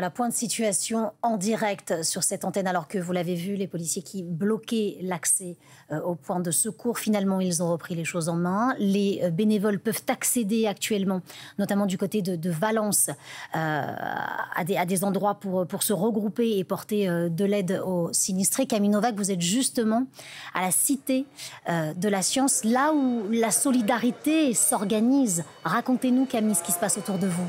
Voilà, point de situation en direct sur cette antenne, alors que vous l'avez vu, les policiers qui bloquaient l'accès au point de secours, finalement, ils ont repris les choses en main. Les bénévoles peuvent accéder actuellement, notamment du côté de Valence, à des endroits pour se regrouper et porter de l'aide aux sinistrés. Camille Novak, vous êtes justement à la Cité de la Science, là où la solidarité s'organise. Racontez-nous, Camille, ce qui se passe autour de vous.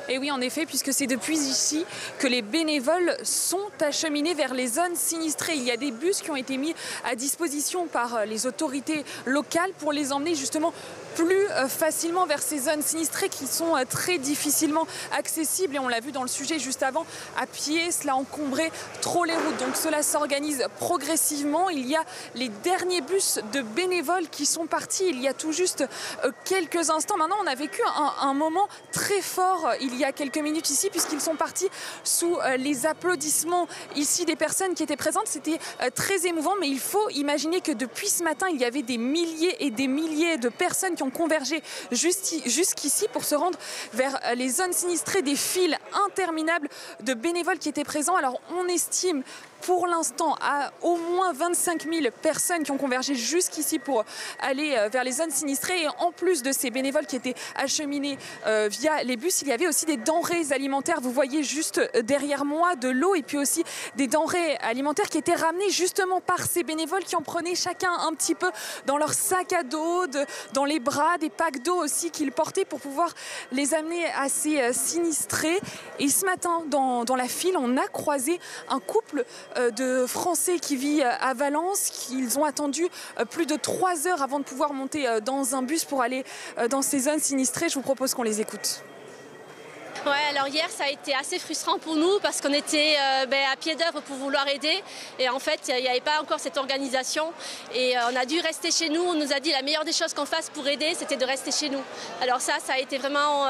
Et oui, en effet, puisque c'est depuis ici que les bénévoles sont acheminés vers les zones sinistrées. Il y a des bus qui ont été mis à disposition par les autorités locales pour les emmener justement plus facilement vers ces zones sinistrées qui sont très difficilement accessibles. Et on l'a vu dans le sujet juste avant, à pied, cela encombrait trop les routes. Donc cela s'organise progressivement. Il y a les derniers bus de bénévoles qui sont partis il y a tout juste quelques instants. Maintenant, on a vécu un moment très fort il y a quelques minutes ici, puisqu'ils sont partis sous les applaudissements ici des personnes qui étaient présentes. C'était très émouvant, mais il faut imaginer que depuis ce matin, il y avait des milliers et des milliers de personnes qui ont convergé jusqu'ici pour se rendre vers les zones sinistrées, des files interminables de bénévoles qui étaient présents. Alors on estime pour l'instant à au moins 25 000 personnes qui ont convergé jusqu'ici pour aller vers les zones sinistrées. Et en plus de ces bénévoles qui étaient acheminés via les bus, il y avait aussi des denrées alimentaires. Vous voyez juste derrière moi de l'eau et puis aussi des denrées alimentaires qui étaient ramenées justement par ces bénévoles qui en prenaient chacun un petit peu dans leur sac à dos, dans les bras, des packs d'eau aussi qu'ils portaient pour pouvoir les amener à ces sinistrés. Et ce matin, dans la file, on a croisé un couple de Français qui vit à Valence. Ils ont attendu plus de 3 heures avant de pouvoir monter dans un bus pour aller dans ces zones sinistrées. Je vous propose qu'on les écoute. Ouais, alors hier ça a été assez frustrant pour nous parce qu'on était à pied d'œuvre pour vouloir aider et en fait il n'y avait pas encore cette organisation et on a dû rester chez nous. On nous a dit la meilleure des choses qu'on fasse pour aider, c'était de rester chez nous. Alors ça a été vraiment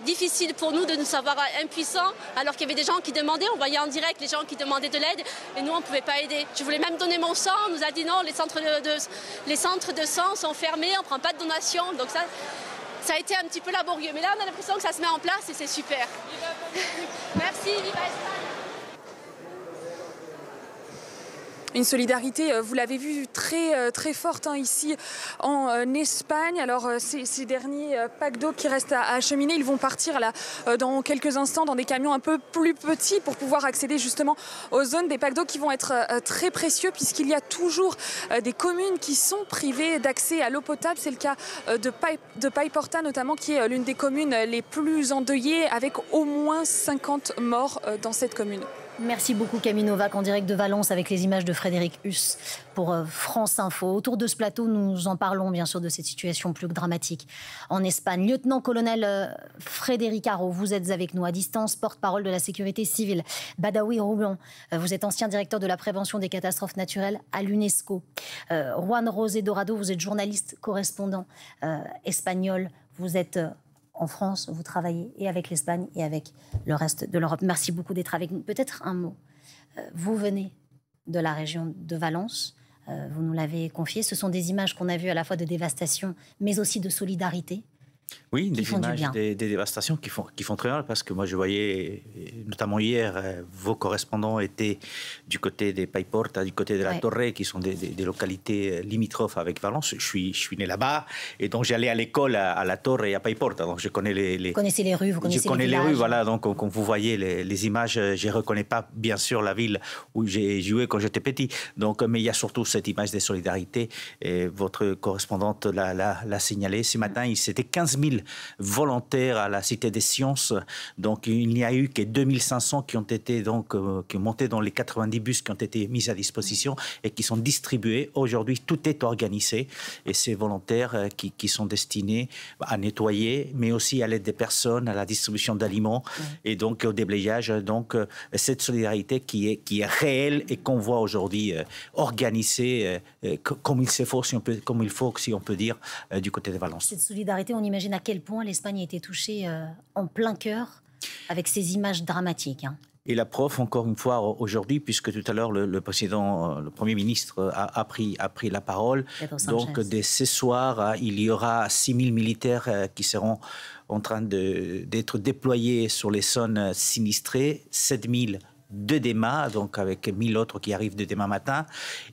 difficile pour nous de nous savoir impuissants alors qu'il y avait des gens qui demandaient, on voyait en direct les gens qui demandaient de l'aide et nous on ne pouvait pas aider. Je voulais même donner mon sang, on nous a dit non, les centres de sang sont fermés, on ne prend pas de donation, donc ça a été un petit peu laborieux, mais là on a l'impression que ça se met en place et c'est super. Merci, viva Espagne. Une solidarité, vous l'avez vu, très forte ici en Espagne. Alors ces derniers packs d'eau qui restent à acheminer, ils vont partir là dans quelques instants dans des camions un peu plus petits pour pouvoir accéder justement aux zones. Des packs d'eau qui vont être très précieux puisqu'il y a toujours des communes qui sont privées d'accès à l'eau potable. C'est le cas de Paiporta notamment, qui est l'une des communes les plus endeuillées avec au moins 50 morts dans cette commune. Merci beaucoup Camille Novak en direct de Valence avec les images de Frédéric Huss pour France Info. Autour de ce plateau, nous en parlons bien sûr de cette situation plus dramatique en Espagne. Lieutenant-colonel Frédéric Haro, vous êtes avec nous à distance, porte-parole de la sécurité civile. Badawi Roublon, vous êtes ancien directeur de la prévention des catastrophes naturelles à l'UNESCO. Juan José Dorado, vous êtes journaliste correspondant espagnol. Vous êtes en France, vous travaillez et avec l'Espagne et avec le reste de l'Europe. Merci beaucoup d'être avec nous. Peut-être un mot. Vous venez de la région de Valence, vous nous l'avez confié. Ce sont des images qu'on a vues à la fois de dévastation, mais aussi de solidarité. Oui, des images, des dévastations qui font très mal, parce que moi je voyais, notamment hier, vos correspondants étaient du côté des Paiporta, du côté de la Torre, qui sont des localités limitrophes avec Valence. Je suis né là-bas, et donc j'allais à l'école à la Torre et à Paiporta, donc je connais Vous connaissez les rues, vous connaissez les villages. Je connais les rues, voilà, donc quand vous voyez les images, je ne reconnais pas bien sûr la ville où j'ai joué quand j'étais petit, donc, mais il y a surtout cette image de solidarité, et votre correspondante l'a signalé ce matin. C'était 15 000 volontaires à la Cité des Sciences. Donc, il n'y a eu que 2500 qui ont été qui ont monté dans les 90 bus qui ont été mis à disposition et qui sont distribués. Aujourd'hui, tout est organisé, et ces volontaires qui sont destinés à nettoyer, mais aussi à l'aide des personnes, à la distribution d'aliments et donc au déblayage. Donc, cette solidarité qui est réelle et qu'on voit aujourd'hui organisée comme il faut, si on peut dire, du côté de Valence. Cette solidarité, on imagine à quel point l'Espagne a été touchée en plein cœur avec ces images dramatiques. Et la preuve, encore une fois, aujourd'hui, puisque tout à l'heure, le Premier ministre a pris la parole. Donc, dès ce soir, il y aura 6 000 militaires qui seront en train d'être déployés sur les zones sinistrées, 7000 de demain, donc avec 1000 autres qui arrivent de demain matin.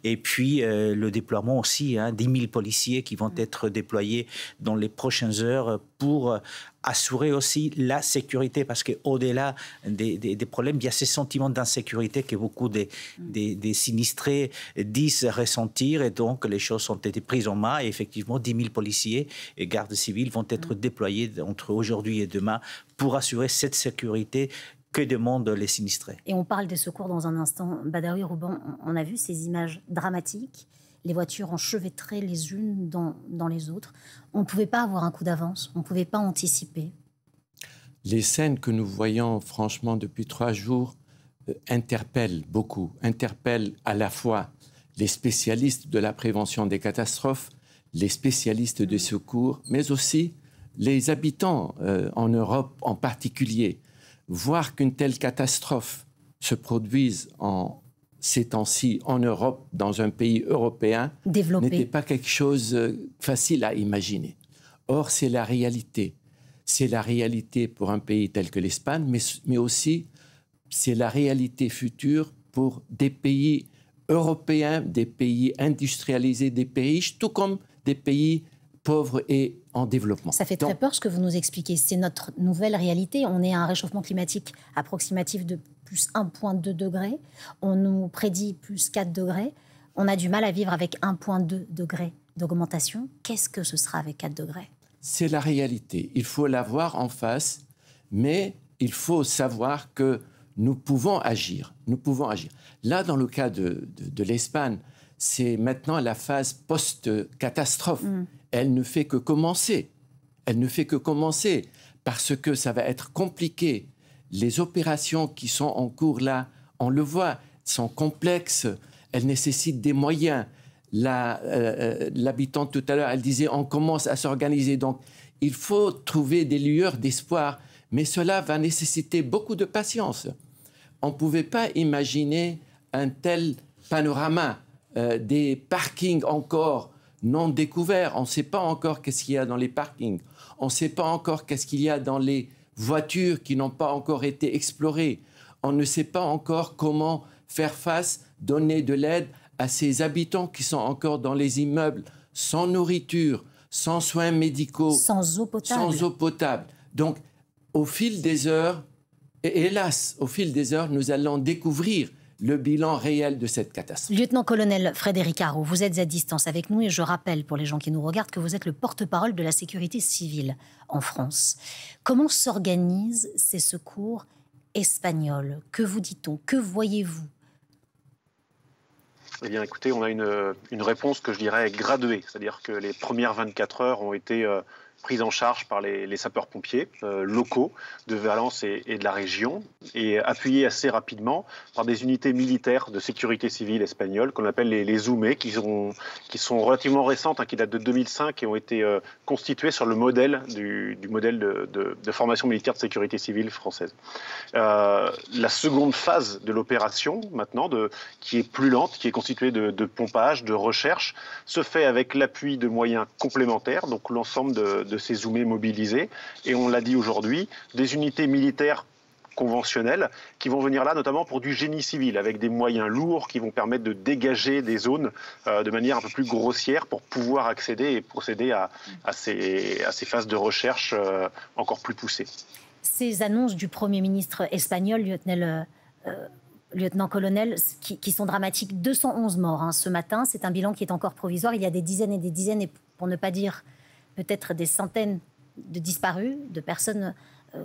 Et puis le déploiement aussi, 10 000 policiers qui vont être déployés dans les prochaines heures pour assurer aussi la sécurité. Parce qu'au-delà des problèmes, il y a ces sentiments d'insécurité que beaucoup des sinistrés disent ressentir. Et donc les choses ont été prises en main. Et effectivement, 10 000 policiers et gardes civils vont être déployés entre aujourd'hui et demain pour assurer cette sécurité que demandent les sinistrés. Et on parle des secours dans un instant. Badaoui Rouban, on a vu ces images dramatiques, les voitures enchevêtrées les unes dans les autres. On ne pouvait pas avoir un coup d'avance, on ne pouvait pas anticiper. Les scènes que nous voyons franchement depuis 3 jours interpellent beaucoup, interpellent à la fois les spécialistes de la prévention des catastrophes, les spécialistes des secours, mais aussi les habitants en Europe en particulier. Voir qu'une telle catastrophe se produise en ces temps-ci en Europe, dans un pays européen, n'était pas quelque chose facile à imaginer. Or, c'est la réalité. C'est la réalité pour un pays tel que l'Espagne, mais aussi c'est la réalité future pour des pays européens, des pays industrialisés, des pays riches, tout comme des pays pauvres et en développement. Ça fait très peur ce que vous nous expliquez. C'est notre nouvelle réalité. On est à un réchauffement climatique approximatif de plus 1,2 degré. On nous prédit plus 4 degrés. On a du mal à vivre avec 1,2 degré d'augmentation. Qu'est-ce que ce sera avec 4 degrés ? C'est la réalité. Il faut la voir en face, mais il faut savoir que nous pouvons agir. Nous pouvons agir. Là, dans le cas de l'Espagne, c'est maintenant la phase post-catastrophe. Elle ne fait que commencer. Elle ne fait que commencer parce que ça va être compliqué. Les opérations qui sont en cours là, on le voit, sont complexes. Elles nécessitent des moyens. L'habitante tout à l'heure, elle disait on commence à s'organiser. Donc, il faut trouver des lueurs d'espoir. Mais cela va nécessiter beaucoup de patience. On ne pouvait pas imaginer un tel panorama, des parkings encore non découverts. On ne sait pas encore qu'est-ce qu'il y a dans les parkings. On ne sait pas encore qu'est-ce qu'il y a dans les voitures qui n'ont pas encore été explorées. On ne sait pas encore comment faire face, donner de l'aide à ces habitants qui sont encore dans les immeubles, sans nourriture, sans soins médicaux, sans eau potable. Donc, au fil des heures, et hélas, au fil des heures, nous allons découvrir le bilan réel de cette catastrophe. Lieutenant-colonel Frédéric Haro, vous êtes à distance avec nous et je rappelle pour les gens qui nous regardent que vous êtes le porte-parole de la sécurité civile en France. Comment s'organisent ces secours espagnols ? Que vous dit-on ? Que voyez-vous ? Eh bien, écoutez, on a une réponse que je dirais graduée. C'est-à-dire que les premières 24 heures ont été prises en charge par les sapeurs-pompiers locaux de Valence et de la région et appuyées assez rapidement par des unités militaires de sécurité civile espagnoles qu'on appelle les ZUME, qui sont relativement récentes, qui datent de 2005 et ont été constituées sur le modèle du modèle de formation militaire de sécurité civile française. La seconde phase de l'opération, maintenant, qui est plus lente, qui est constituée de pompage, de recherche, se fait avec l'appui de moyens complémentaires, donc l'ensemble de ces ZUME mobilisés. Et on l'a dit aujourd'hui, des unités militaires conventionnelles qui vont venir là notamment pour du génie civil, avec des moyens lourds qui vont permettre de dégager des zones de manière un peu plus grossière pour pouvoir accéder et procéder à ces phases de recherche encore plus poussées. Ces annonces du Premier ministre espagnol, lieutenant-colonel, qui sont dramatiques. 211 morts ce matin, c'est un bilan qui est encore provisoire. Il y a des dizaines et des dizaines, et pour ne pas dire peut-être des centaines de disparus, de personnes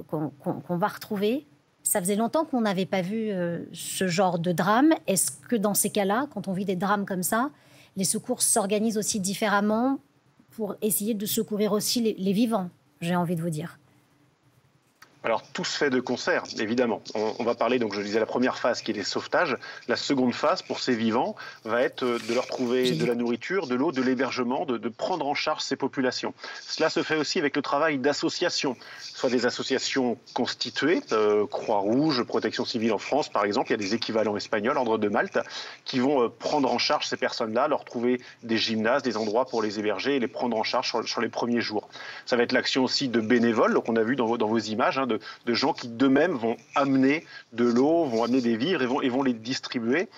qu'on va retrouver. Ça faisait longtemps qu'on n'avait pas vu ce genre de drame. Est-ce que dans ces cas-là, quand on vit des drames comme ça, les secours s'organisent aussi différemment pour essayer de secourir aussi les vivants, j'ai envie de vous dire? Alors tout se fait de concert, évidemment. On va parler, donc je disais, la première phase qui est les sauvetages. La seconde phase pour ces vivants va être de leur trouver de la nourriture, de l'eau, de l'hébergement, de prendre en charge ces populations. Cela se fait aussi avec le travail d'associations, soit des associations constituées, Croix-Rouge, Protection civile en France par exemple, il y a des équivalents espagnols, Ordre de Malte, qui vont prendre en charge ces personnes-là, leur trouver des gymnases, des endroits pour les héberger et les prendre en charge sur les premiers jours. Ça va être l'action aussi de bénévoles, donc on a vu dans vos images, de gens qui d'eux-mêmes vont amener de l'eau, vont amener des vivres et vont les distribuer.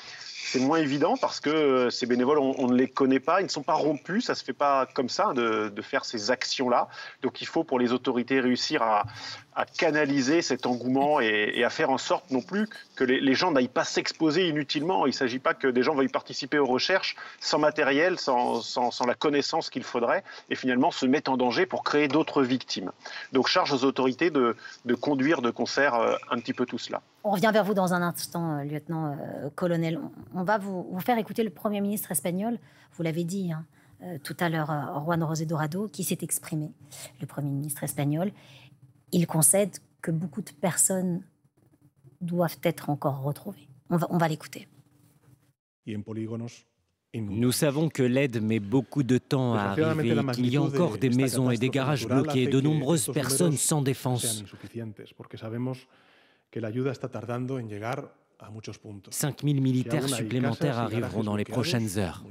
C'est moins évident parce que ces bénévoles, on ne les connaît pas, ils ne sont pas rompus, ça ne se fait pas comme ça de faire ces actions-là. Donc il faut pour les autorités réussir à canaliser cet engouement et à faire en sorte non plus que les gens n'aillent pas s'exposer inutilement. Il ne s'agit pas que des gens veuillent participer aux recherches sans matériel, sans la connaissance qu'il faudrait et finalement se mettent en danger pour créer d'autres victimes. Donc charge aux autorités de conduire de concert un petit peu tout cela. On revient vers vous dans un instant, lieutenant-colonel. On va vous faire écouter le Premier ministre espagnol. Vous l'avez dit tout à l'heure, Juan José Dorado, qui s'est exprimé, le Premier ministre espagnol. Il concède que beaucoup de personnes doivent être encore retrouvées. On va l'écouter. Nous savons que l'aide met beaucoup de temps à arriver, qu'il y a encore des maisons et des garages bloqués et de nombreuses personnes sans défense. 5000 militaires supplémentaires arriveront dans les prochaines heures.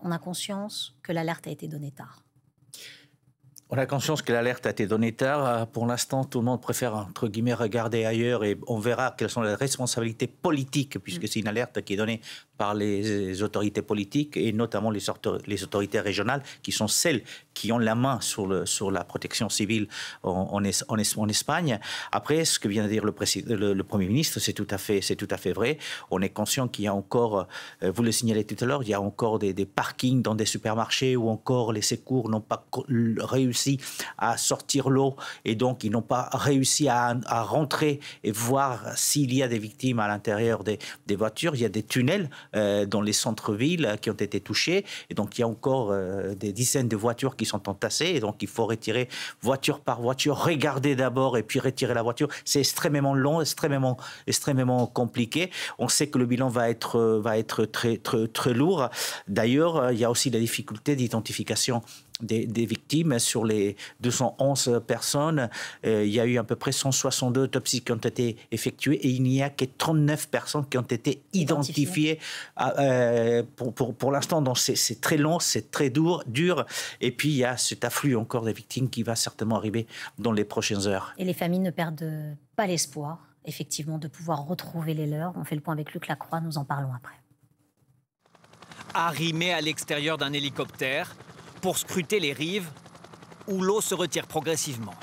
On a conscience que l'alerte a été donnée tard. On a conscience que l'alerte a été donnée tard. Pour l'instant, tout le monde préfère, entre guillemets, regarder ailleurs et on verra quelles sont les responsabilités politiques, puisque c'est une alerte qui est donnée par les autorités politiques et notamment les autorités régionales, qui sont celles qui ont la main sur la protection civile en Espagne. Après, ce que vient de dire le Premier ministre, c'est tout à fait vrai. On est conscient qu'il y a encore, vous le signalez tout à l'heure, il y a encore des parkings dans des supermarchés où encore les secours n'ont pas réussi à sortir l'eau et donc ils n'ont pas réussi à rentrer et voir s'il y a des victimes à l'intérieur des voitures. Il y a des tunnels dans les centres-villes qui ont été touchés et donc il y a encore des dizaines de voitures qui sont entassées et donc il faut retirer voiture par voiture, regarder d'abord et puis retirer la voiture. C'est extrêmement long, extrêmement compliqué. On sait que le bilan va être très lourd. D'ailleurs, il y a aussi la difficulté d'identification des victimes. Sur les 211 personnes, il y a eu à peu près 162 autopsies qui ont été effectuées et il n'y a que 39 personnes qui ont été identifiées pour l'instant. Donc c'est très long, c'est très dur. Et puis il y a cet afflux encore des victimes qui va certainement arriver dans les prochaines heures. Et les familles ne perdent pas l'espoir, effectivement, de pouvoir retrouver les leurs. On fait le point avec Luc Lacroix, nous en parlons après. Arrimé à l'extérieur d'un hélicoptère, pour scruter les rives où l'eau se retire progressivement.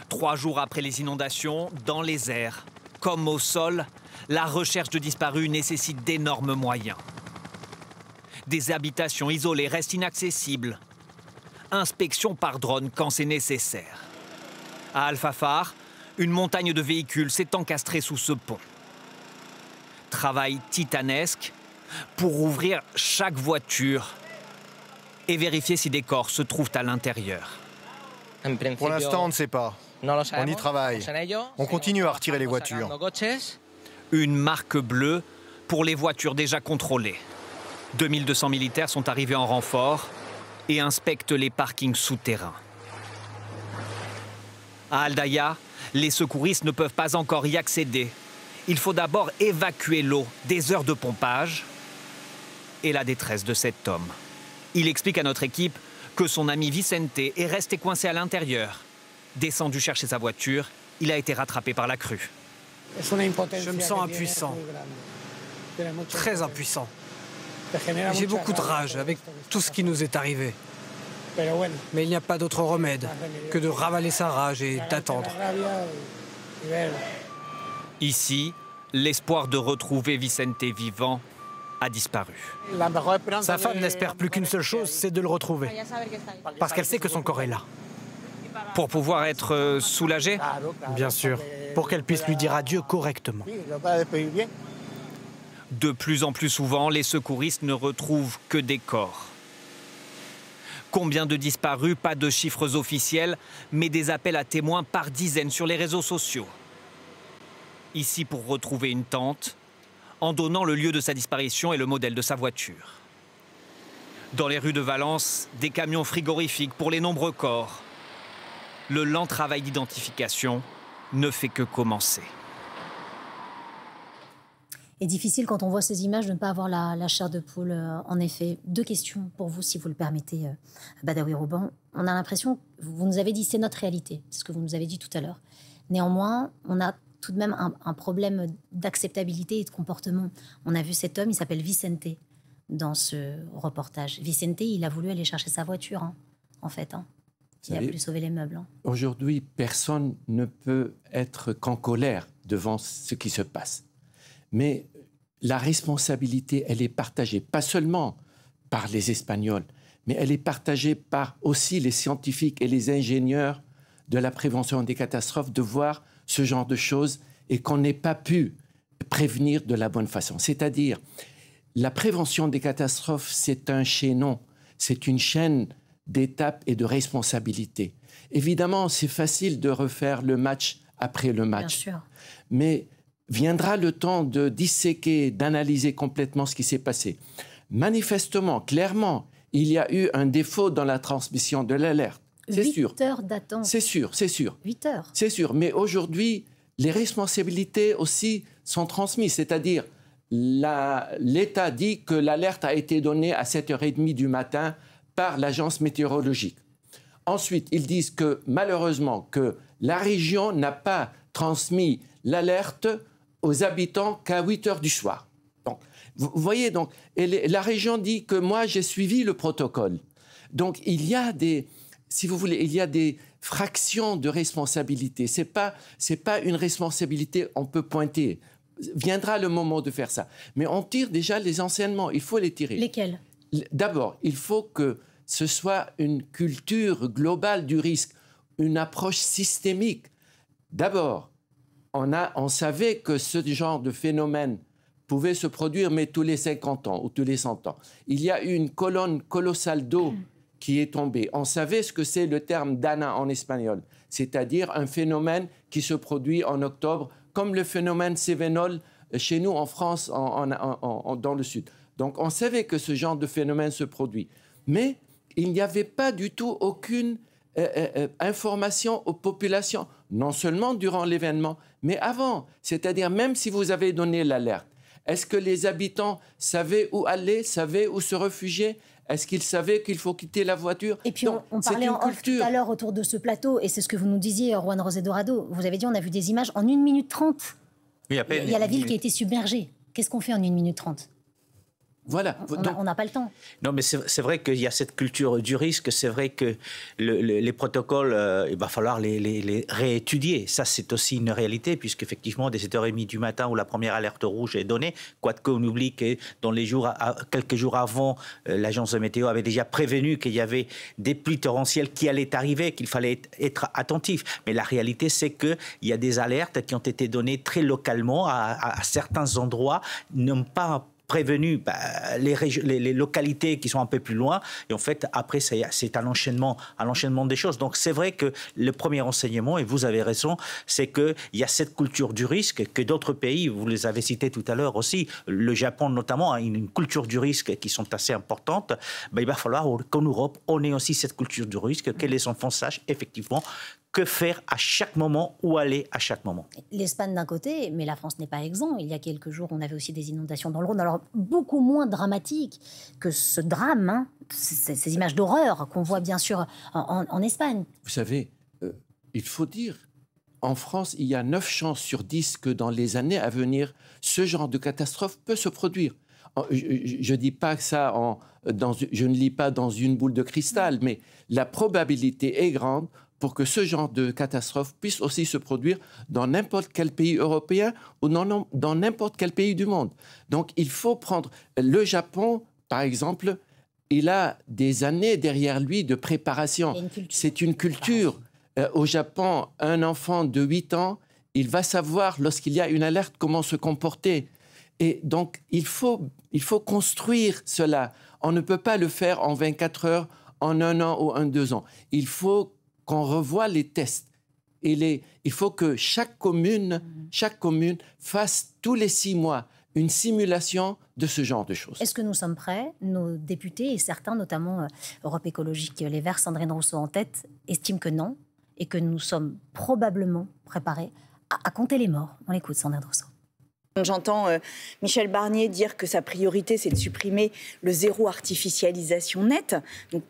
3 jours après les inondations, dans les airs, comme au sol, la recherche de disparus nécessite d'énormes moyens. Des habitations isolées restent inaccessibles. Inspection par drone quand c'est nécessaire. À Alfafar, une montagne de véhicules s'est encastrée sous ce pont. Travail titanesque pour ouvrir chaque voiture et vérifier si des corps se trouvent à l'intérieur. Pour l'instant, on ne sait pas. On y travaille. On continue à retirer les voitures. Une marque bleue pour les voitures déjà contrôlées. 2200 militaires sont arrivés en renfort et inspectent les parkings souterrains. À Aldaya, les secouristes ne peuvent pas encore y accéder. Il faut d'abord évacuer l'eau, des heures de pompage et la détresse de cet homme. Il explique à notre équipe que son ami Vicente est resté coincé à l'intérieur. Descendu chercher sa voiture, il a été rattrapé par la crue. Je me sens impuissant, très impuissant. J'ai beaucoup de rage avec tout ce qui nous est arrivé. Mais il n'y a pas d'autre remède que de ravaler sa rage et d'attendre. Ici, l'espoir de retrouver Vicente vivant a disparu. Sa femme n'espère plus qu'une seule chose, c'est de le retrouver. Parce qu'elle sait que son corps est là. Pour pouvoir être soulagée ? Bien sûr, pour qu'elle puisse lui dire adieu correctement. De plus en plus souvent, les secouristes ne retrouvent que des corps. Combien de disparus? Pas de chiffres officiels, mais des appels à témoins par dizaines sur les réseaux sociaux. Ici pour retrouver une tante, en donnant le lieu de sa disparition et le modèle de sa voiture. Dans les rues de Valence, des camions frigorifiques pour les nombreux corps. Le lent travail d'identification ne fait que commencer. Et difficile quand on voit ces images de ne pas avoir la chair de poule. En effet, 2 questions pour vous, si vous le permettez, Badawi Rouban. On a l'impression, vous nous avez dit, c'est notre réalité, c'est ce que vous nous avez dit tout à l'heure. Néanmoins, on a tout de même un problème d'acceptabilité et de comportement. On a vu cet homme, il s'appelle Vicente, dans ce reportage. Vicente, il a voulu aller chercher sa voiture, hein, en fait. Hein. Il a voulu sauver les meubles. Hein. Aujourd'hui, personne ne peut être qu'en colère devant ce qui se passe. Mais la responsabilité, elle est partagée, pas seulement par les Espagnols, mais elle est partagée par aussi les scientifiques et les ingénieurs de la prévention des catastrophes, de voir ce genre de choses et qu'on n'ait pas pu prévenir de la bonne façon. C'est-à-dire, la prévention des catastrophes, c'est un chaînon, c'est une chaîne d'étapes et de responsabilités. Évidemment, c'est facile de refaire le match après le match. Bien sûr. Mais viendra le temps de disséquer, d'analyser complètement ce qui s'est passé. Manifestement, clairement, il y a eu un défaut dans la transmission de l'alerte. C'est sûr. 8 heures d'attente. C'est sûr, c'est sûr. 8 heures. C'est sûr. Mais aujourd'hui, les responsabilités aussi sont transmises. C'est-à-dire, l'État dit que l'alerte a été donnée à 7h30 du matin par l'agence météorologique. Ensuite, ils disent que, malheureusement, que la région n'a pas transmis l'alerte aux habitants qu'à 8 heures du soir. Donc, vous voyez, donc, et la région dit que moi, j'ai suivi le protocole. Donc, il y a des, si vous voulez, il y a des fractions de responsabilité. C'est pas une responsabilité, on peut pointer. Viendra le moment de faire ça. Mais on tire déjà les enseignements, il faut les tirer. Lesquels? D'abord, il faut que ce soit une culture globale du risque, une approche systémique. D'abord, on savait que ce genre de phénomène pouvait se produire, mais tous les 50 ans ou tous les 100 ans. Il y a eu une colonne colossale d'eau qui est tombée. On savait ce que c'est le terme dana en espagnol, c'est-à-dire un phénomène qui se produit en octobre, comme le phénomène Cévenol chez nous en France, dans le sud. Donc on savait que ce genre de phénomène se produit. Mais il n'y avait pas du tout aucune information aux populations, non seulement durant l'événement, mais avant. C'est-à-dire, même si vous avez donné l'alerte, est-ce que les habitants savaient où aller, savaient où se réfugier? Est-ce qu'ils savaient qu'il faut quitter la voiture? Et puis, on parlait en off tout à l'heure autour de ce plateau, et c'est ce que vous nous disiez, Juan José Dorado. Vous avez dit, on a vu des images en 1 minute 30. Oui, il y a la ville qui a été submergée. Qu'est-ce qu'on fait en 1 minute 30? Voilà. On n'a pas le temps. Non, mais c'est vrai qu'il y a cette culture du risque. C'est vrai que les protocoles, il va falloir les réétudier. Ça, c'est aussi une réalité, puisqu'effectivement, dès 7h30 du matin où la première alerte rouge est donnée, quoique on oublie que dans les jours, quelques jours avant, l'agence de météo avait déjà prévenu qu'il y avait des pluies torrentielles qui allaient arriver, qu'il fallait être attentif. Mais la réalité, c'est qu'il y a des alertes qui ont été données très localement à certains endroits, n'ont pas prévenu les localités qui sont un peu plus loin. Et en fait, après, c'est un enchaînement des choses. Donc, c'est vrai que le premier enseignement, et vous avez raison, c'est qu'il y a cette culture du risque que d'autres pays, vous les avez cités tout à l'heure aussi, le Japon notamment, a une culture du risque qui sont assez importantes. Il va falloir qu'en Europe, on ait aussi cette culture du risque, que les enfants sachent effectivement que faire à chaque moment, où aller à chaque moment. L'Espagne d'un côté, mais la France n'est pas exempt. Il y a quelques jours, on avait aussi des inondations dans le Rhône, alors beaucoup moins dramatiques que ce drame, hein, ces images d'horreur qu'on voit bien sûr en Espagne. Vous savez, il faut dire, en France, il y a 9 chances sur 10 que dans les années à venir, ce genre de catastrophe peut se produire. Je ne dis pas que ça, je ne lis pas dans une boule de cristal, mais la probabilité est grande pour que ce genre de catastrophe puisse aussi se produire dans n'importe quel pays européen ou dans n'importe quel pays du monde. Donc, il faut prendre... Le Japon, par exemple, il a des années derrière lui de préparation. C'est une culture. Au Japon, un enfant de 8 ans, il va savoir, lorsqu'il y a une alerte, comment se comporter. Et donc, il faut construire cela. On ne peut pas le faire en 24 heures, en 1 an ou en 2 ans. Il faut qu'on revoie les tests. Il faut que chaque commune fasse tous les 6 mois une simulation de ce genre de choses. Est-ce que nous sommes prêts? Nos députés et certains, notamment Europe Écologique Les Verts, Sandrine Rousseau en tête, estiment que non et que nous sommes probablement préparés à compter les morts. On l'écoute, Sandrine Rousseau. J'entends Michel Barnier dire que sa priorité, c'est de supprimer le zéro artificialisation nette. Donc,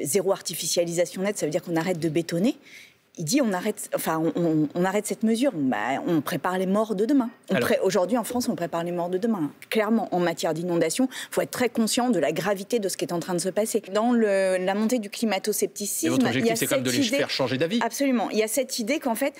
zéro artificialisation nette, ça veut dire qu'on arrête de bétonner. Il dit on arrête cette mesure. On prépare les morts de demain. Aujourd'hui, en France, on prépare les morts de demain. Clairement, en matière d'inondation, il faut être très conscient de la gravité de ce qui est en train de se passer. Dans la montée du climato-scepticisme... Et votre objectif, c'est quand même de les faire changer d'avis. Absolument. Il y a cette idée qu'en fait,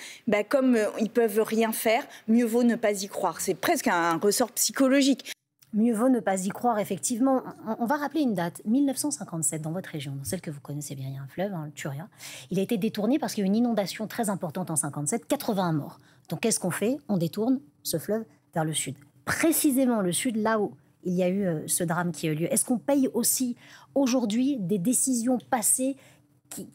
comme ils ne peuvent rien faire, mieux vaut ne pas y croire. C'est presque un ressort psychologique. Mieux vaut ne pas y croire, effectivement. On va rappeler une date, 1957, dans votre région, dans celle que vous connaissez bien. Il y a un fleuve, le Turia. Il a été détourné parce qu'il y a eu une inondation très importante en 57, 81 morts. Donc qu'est-ce qu'on fait? On détourne ce fleuve vers le sud. Précisément le sud, là où il y a eu ce drame qui a eu lieu. Est-ce qu'on paye aussi aujourd'hui des décisions passées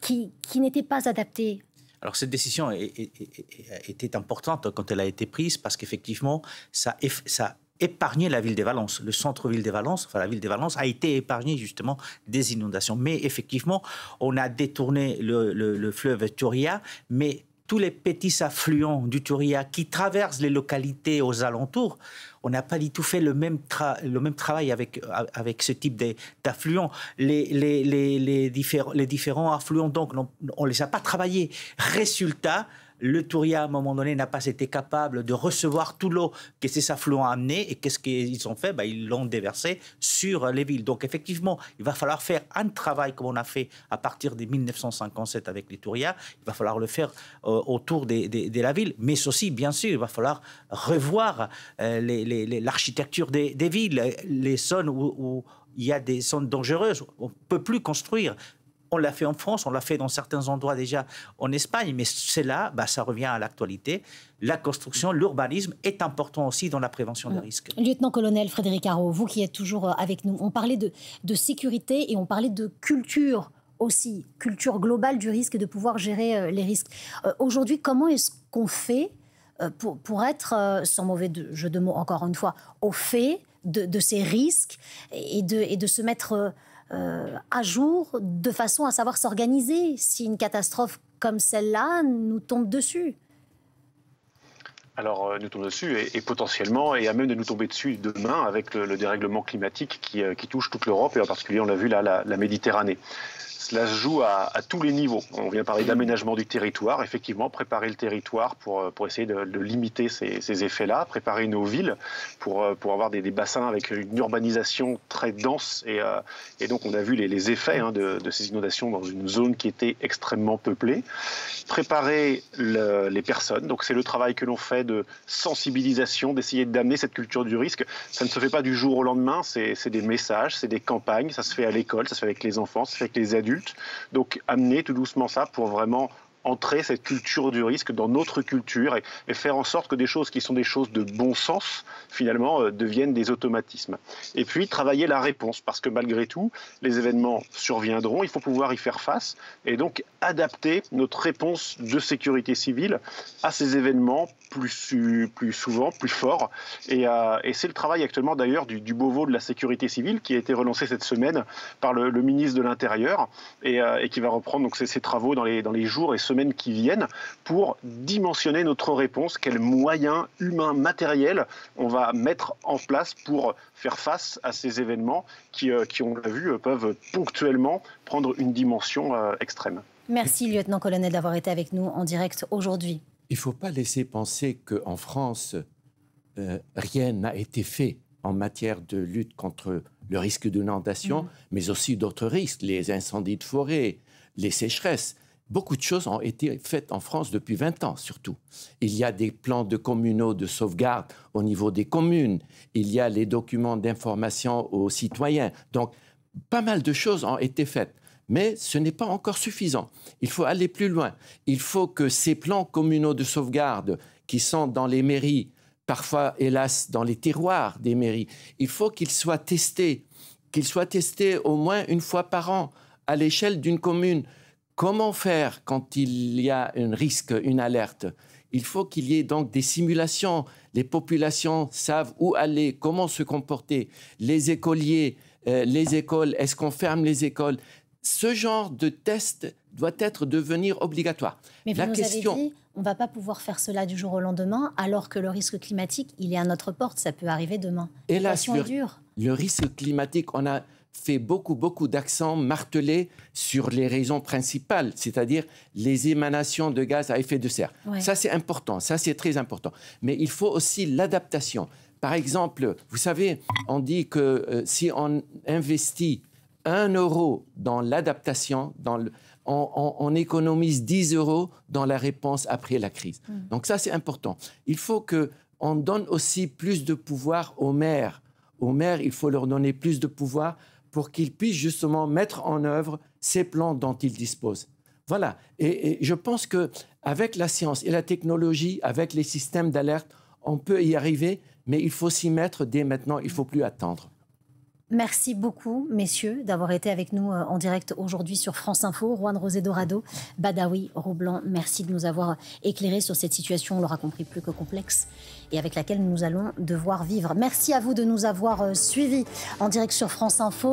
qui n'étaient pas adaptées? Alors cette décision était importante quand elle a été prise parce qu'effectivement, ça épargner la ville de Valence. Le centre-ville de Valence, la ville de Valence a été épargnée justement des inondations. Mais effectivement, on a détourné le fleuve Turia, mais tous les petits affluents du Turia qui traversent les localités aux alentours, on n'a pas du tout fait le même travail avec ce type d'affluents. Les différents affluents, donc, on ne les a pas travaillés. Résultat, le Turia, à un moment donné, n'a pas été capable de recevoir tout l'eau que ces affluents ont amené. Et qu'est-ce qu'ils ont fait? Ils l'ont déversé sur les villes. Donc, effectivement, il va falloir faire un travail comme on a fait à partir de 1957 avec les Turia. Il va falloir le faire autour de la ville. Mais aussi, bien sûr, il va falloir revoir l'architecture des villes. Les zones où il y a des zones dangereuses, on ne peut plus construire. On l'a fait en France, on l'a fait dans certains endroits déjà en Espagne, mais c'est là, ça revient à l'actualité. La construction, l'urbanisme est important aussi dans la prévention des risques. Lieutenant-colonel Frédéric Arrault, vous qui êtes toujours avec nous, on parlait de sécurité et on parlait de culture aussi, culture globale du risque et de pouvoir gérer les risques. Aujourd'hui, comment est-ce qu'on fait pour être, sans mauvais jeu de mots encore une fois, au fait de ces risques et de se mettre... à jour, de façon à savoir s'organiser si une catastrophe comme celle-là nous tombe dessus? Alors, nous tombe dessus et potentiellement, et à même de nous tomber dessus demain avec le dérèglement climatique qui touche toute l'Europe, et en particulier, on l'a vu là, la Méditerranée. Cela se joue à tous les niveaux. On vient parler d'aménagement du territoire, effectivement, préparer le territoire pour essayer de limiter ces effets-là, préparer nos villes pour avoir des bassins avec une urbanisation très dense. Et donc, on a vu les effets de ces inondations dans une zone qui était extrêmement peuplée. Préparer les personnes, donc c'est le travail que l'on fait de sensibilisation, d'essayer d'amener cette culture du risque. Ça ne se fait pas du jour au lendemain, c'est des messages, c'est des campagnes, ça se fait à l'école, ça se fait avec les enfants, ça se fait avec les adultes. Donc amener tout doucement ça pour vraiment entrer cette culture du risque dans notre culture et faire en sorte que des choses qui sont des choses de bon sens, finalement, deviennent des automatismes. Et puis, travailler la réponse, parce que malgré tout, les événements surviendront, il faut pouvoir y faire face, et donc adapter notre réponse de sécurité civile à ces événements plus souvent, plus forts. Et c'est le travail actuellement, d'ailleurs, du Beauvau de la sécurité civile, qui a été relancé cette semaine par le ministre de l'Intérieur, et qui va reprendre donc, ses travaux dans les jours et semaines qui viennent pour dimensionner notre réponse, quels moyens humains, matériels on va mettre en place pour faire face à ces événements qui on l'a vu, peuvent ponctuellement prendre une dimension extrême. Merci, lieutenant-colonel, d'avoir été avec nous en direct aujourd'hui. Il ne faut pas laisser penser qu'en France, rien n'a été fait en matière de lutte contre le risque d'inondation, mais aussi d'autres risques, les incendies de forêt, les sécheresses. Beaucoup de choses ont été faites en France depuis 20 ans, surtout. Il y a des plans de communaux de sauvegarde au niveau des communes. Il y a les documents d'information aux citoyens. Donc, pas mal de choses ont été faites. Mais ce n'est pas encore suffisant. Il faut aller plus loin. Il faut que ces plans communaux de sauvegarde qui sont dans les mairies, parfois, hélas, dans les tiroirs des mairies, il faut qu'ils soient testés au moins une fois par an à l'échelle d'une commune. Comment faire quand il y a un risque, une alerte? Il faut qu'il y ait donc des simulations. Les populations savent où aller, comment se comporter. Les écoliers, les écoles, est-ce qu'on ferme les écoles? Ce genre de test doit devenir obligatoire. Mais vous avez dit, on ne va pas pouvoir faire cela du jour au lendemain, alors que le risque climatique, il est à notre porte, ça peut arriver demain. Hélas, le risque climatique, on a fait beaucoup d'accents martelés sur les raisons principales, c'est-à-dire les émanations de gaz à effet de serre. Ouais. Ça, c'est important, ça, c'est très important. Mais il faut aussi l'adaptation. Par exemple, vous savez, on dit que si on investit 1 euro dans l'adaptation, on économise 10 euros dans la réponse après la crise. Donc ça, c'est important. Il faut qu'on donne aussi plus de pouvoir aux maires. Aux maires, il faut leur donner plus de pouvoir pour qu'ils puissent justement mettre en œuvre ces plans dont ils disposent. Voilà. Et je pense qu'avec la science et la technologie, avec les systèmes d'alerte, on peut y arriver, mais il faut s'y mettre dès maintenant, il ne faut plus attendre. Merci beaucoup, messieurs, d'avoir été avec nous en direct aujourd'hui sur France Info. Juan José Dorado, Badawi Roblan, merci de nous avoir éclairés sur cette situation, on l'aura compris, plus que complexe et avec laquelle nous allons devoir vivre. Merci à vous de nous avoir suivis en direct sur France Info.